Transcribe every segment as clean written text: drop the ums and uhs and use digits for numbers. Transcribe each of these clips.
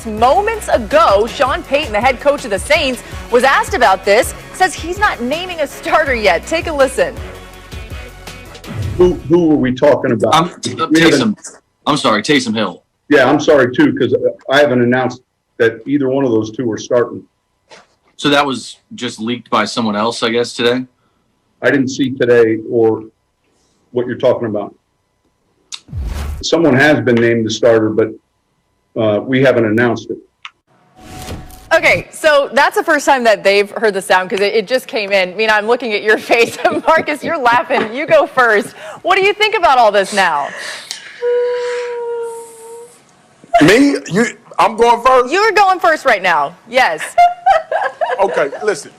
moments ago. Sean Payton, the head coach of the Saints, was asked about this, says he's not naming a starter yet. Take a listen. Who are we talking about? Taysom Hill. Yeah, I'm sorry, too, because I haven't announced that either one of those two are starting. So that was just leaked by someone else, I guess, today? I didn't see today or what you're talking about. Someone has been named the starter, but we haven't announced it. Okay, so that's the first time that they've heard the sound because it just came in. I mean, I'm looking at your face. Marcus, you're laughing. You go first. What do you think about all this now? Me? I'm going first? You're going first right now. Yes. Okay, listen.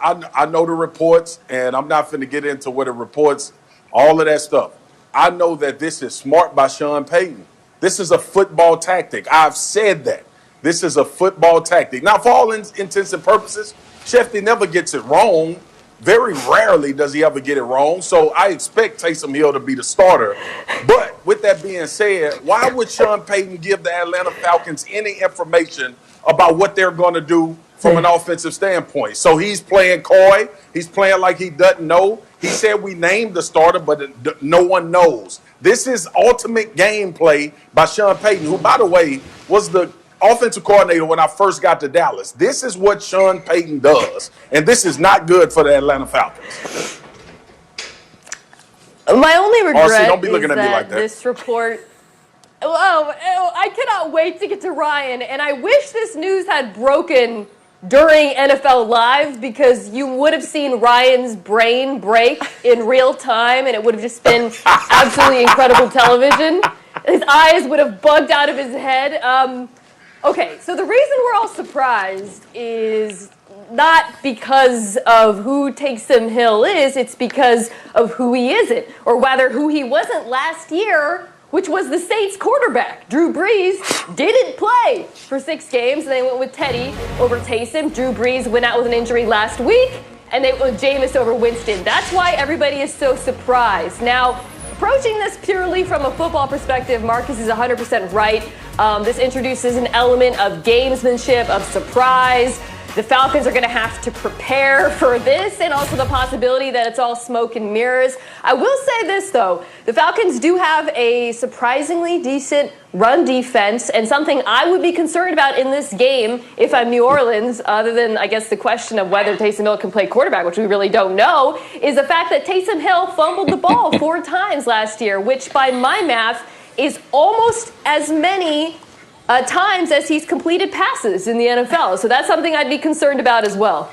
I know the reports, and I'm not finna get into what the reports, all of that stuff. I know that this is smart by Sean Payton. This is a football tactic. I've said that. This is a football tactic. Now, for all intents and purposes, Shefty never gets it wrong. Very rarely does he ever get it wrong. So I expect Taysom Hill to be the starter. But with that being said, why would Sean Payton give the Atlanta Falcons any information about what they're going to do from an offensive standpoint? So he's playing coy. He's playing like he doesn't know. He said we named the starter, but no one knows. This is ultimate gameplay by Sean Payton, who, by the way, was the offensive coordinator when I first got to Dallas. This is what Sean Payton does, and this is not good for the Atlanta Falcons. My only regret don't be looking is at me like that. This report. I cannot wait to get to Ryan, and I wish this news had broken during NFL Live because you would have seen Ryan's brain break in real time, and it would have just been absolutely incredible television. His eyes would have bugged out of his head. Okay, so the reason we're all surprised is not because of who Taysom Hill is, it's because of who he isn't, or rather who he wasn't last year, which was the Saints quarterback. Drew Brees didn't play for 6 games, and they went with Teddy over Taysom. Drew Brees went out with an injury last week, and they went with Jameis over Winston. That's why everybody is so surprised. Now, approaching this purely from a football perspective, Marcus is 100% right. This introduces an element of gamesmanship, of surprise. The Falcons are going to have to prepare for this, and also the possibility that it's all smoke and mirrors. I will say this, though. The Falcons do have a surprisingly decent run defense, and something I would be concerned about in this game if I'm New Orleans, other than, I guess, the question of whether Taysom Hill can play quarterback, which we really don't know, is the fact that Taysom Hill fumbled the ball 4 times last year, which by my math is almost as many times as he's completed passes in the NFL. So that's something I'd be concerned about as well.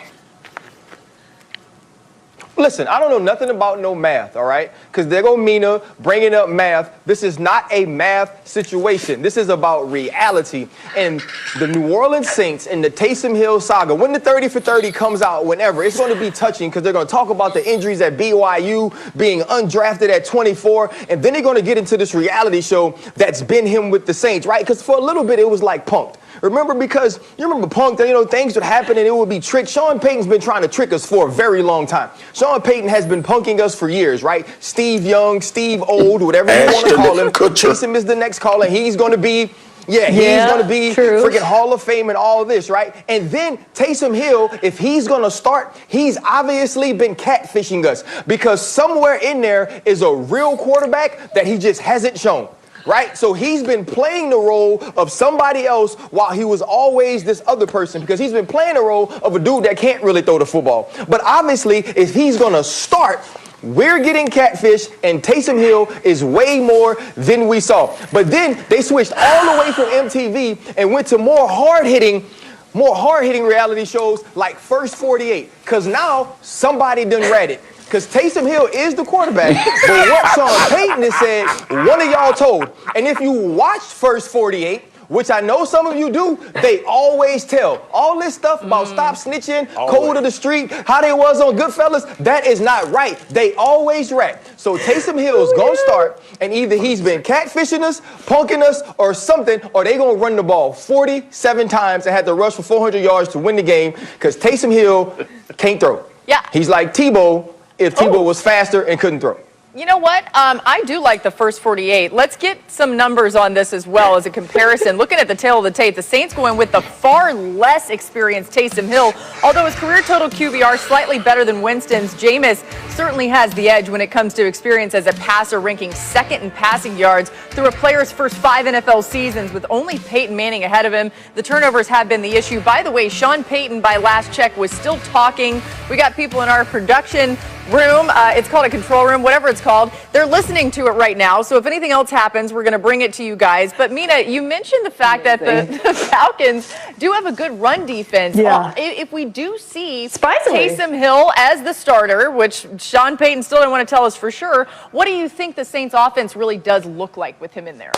Listen, I don't know nothing about no math, all right? Because there go Mina bringing up math. This is not a math situation. This is about reality. And the New Orleans Saints and the Taysom Hill saga, when the 30 for 30 comes out, whenever, it's going to be touching because they're going to talk about the injuries at BYU, being undrafted at 24, and then they're going to get into this reality show that's been him with the Saints, right? Because for a little bit, it was like punked. Remember, because you remember Punk, things would happen and it would be tricked. Sean Payton's been trying to trick us for a very long time. Sean Payton has been punking us for years, right? Steve Young, Steve Old, whatever you want to call him. Taysom is the next caller. He's going to be, he's going to be freaking Hall of Fame and all this, right? And then Taysom Hill, if he's going to start, he's obviously been catfishing us because somewhere in there is a real quarterback that he just hasn't shown. Right? So he's been playing the role of somebody else while he was always this other person because he's been playing the role of a dude that can't really throw the football. But obviously, if he's going to start, we're getting catfish, and Taysom Hill is way more than we saw. But then they switched all the way from MTV and went to more hard-hitting reality shows like First 48 because now somebody done read it. Because Taysom Hill is the quarterback, but what Sean Payton has said, one of y'all told. And if you watch First 48, which I know some of you do, they always tell. All this stuff about stop snitching, code of the street, how they was on Goodfellas, that is not right. They always rat. So Taysom Hill's going to start, and either he's been catfishing us, punking us, or something, or they going to run the ball 47 times and had to rush for 400 yards to win the game because Taysom Hill can't throw. Yeah. He's like Tebow if Tebow was faster and couldn't throw. You know what? I do like the first 48. Let's get some numbers on this as well as a comparison. Looking at the tail of the tape, the Saints going with the far less experienced Taysom Hill. Although his career total QBR slightly better than Winston's, Jameis certainly has the edge when it comes to experience as a passer, ranking second in passing yards through a player's first 5 NFL seasons with only Peyton Manning ahead of him. The turnovers have been the issue. By the way, Sean Payton, by last check, was still talking. We got people in our production room. It's called a control room, whatever it's called. They're listening to it right now. So if anything else happens, we're going to bring it to you guys. But Mina, you mentioned the fact that the Falcons do have a good run defense. Yeah. If we do see Surprisingly. Taysom Hill as the starter, which Sean Payton still didn't want to tell us for sure, what do you think the Saints offense really does look like with him in there?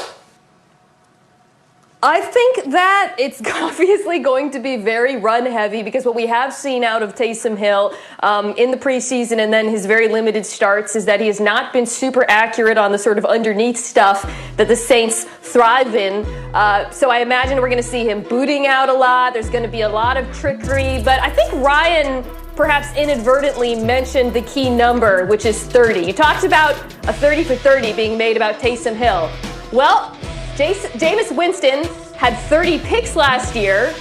I think that it's obviously going to be very run heavy because what we have seen out of Taysom Hill in the preseason and then his very limited starts is that he has not been super accurate on the sort of underneath stuff that the Saints thrive in. So I imagine we're going to see him booting out a lot. There's going to be a lot of trickery. But I think Ryan perhaps inadvertently mentioned the key number, which is 30. You talked about a 30 for 30 being made about Taysom Hill. Well, Jameis Winston had 30 picks last year,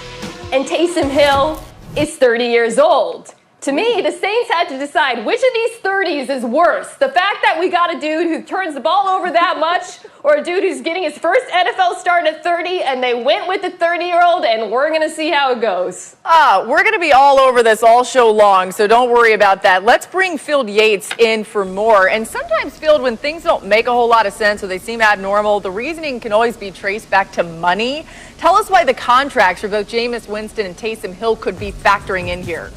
and Taysom Hill is 30 years old. To me, the Saints had to decide which of these 30s is worse. The fact that we got a dude who turns the ball over that much, or a dude who's getting his first NFL start at 30, and they went with the 30-year-old, and we're going to see how it goes. We're going to be all over this all show long, so don't worry about that. Let's bring Field Yates in for more. And sometimes, Field, when things don't make a whole lot of sense or they seem abnormal, the reasoning can always be traced back to money. Tell us why the contracts for both Jameis Winston and Taysom Hill could be factoring in here.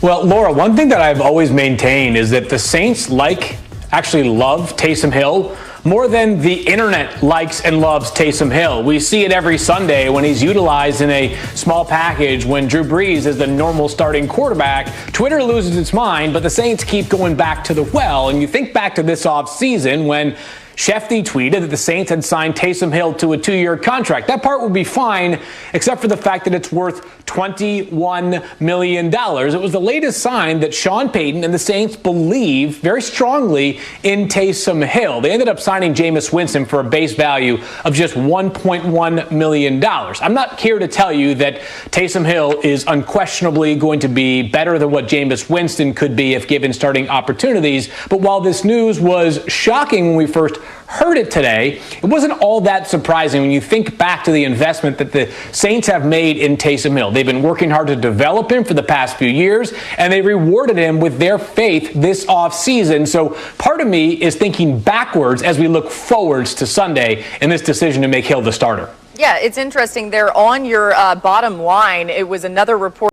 Well, Laura, one thing that I've always maintained is that the Saints actually love Taysom Hill more than the internet likes and loves Taysom Hill. We see it every Sunday when he's utilized in a small package when Drew Brees is the normal starting quarterback. Twitter loses its mind, but the Saints keep going back to the well. And you think back to this offseason when Shefty tweeted that the Saints had signed Taysom Hill to a 2-year contract. That part would be fine, except for the fact that it's worth $21 million. It was the latest sign that Sean Payton and the Saints believe very strongly in Taysom Hill. They ended up signing Jameis Winston for a base value of just $1.1 million. I'm not here to tell you that Taysom Hill is unquestionably going to be better than what Jameis Winston could be if given starting opportunities. But while this news was shocking when we first heard it today, it wasn't all that surprising when you think back to the investment that the Saints have made in Taysom Hill. They've been working hard to develop him for the past few years, and they rewarded him with their faith this offseason. So part of me is thinking backwards as we look forwards to Sunday in this decision to make Hill the starter. Yeah, it's interesting. There on your bottom line, it was another report.